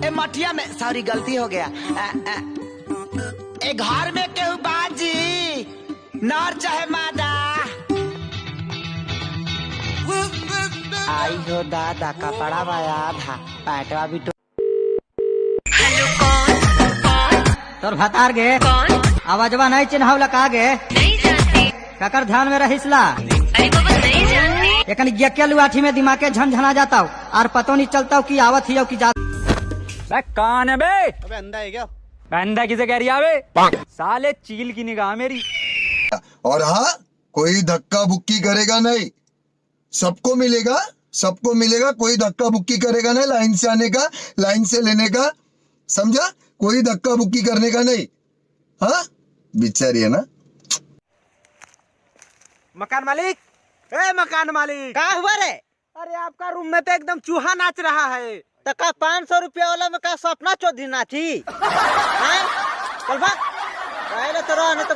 ए मठिया में, सॉरी गलती हो गया। ए घर में केहू बाजी, नर चाहे मादा। आई हो दादा, कपड़ा बाया था, पैटवा भी। हेलो कौन? तोर भतार गे आवाजवा नहीं चिन्हाव लगा गे, नहीं जानती। ककर ध्यान में रहिसला। अरे बाबा नहीं जानती। एकन यक्या लुआठी में दिमाग के झनझना जाता हूँ और पतो नहीं चलता कि आवत ही कि जा। कौन है बे? अबे अंधा है क्या? अंधा किसे कह रही है बे? साले चील की निगाह मेरी। और हाँ, कोई धक्का बुक्की करेगा नहीं, सबको मिलेगा, सबको मिलेगा। कोई धक्का बुक्की करेगा नहीं, लाइन से आने का, लाइन से लेने का, समझा? कोई धक्का बुक्की करने का नहीं। हाँ बिचारी है ना। मकान मालिक, ए मकान मालिक, क्या हुआ रे? अरे आपका रूम में तो एकदम चूहा नाच रहा है। तका 500 रुपया वाला में का सपना चौधरी नाची। चल भाग, तो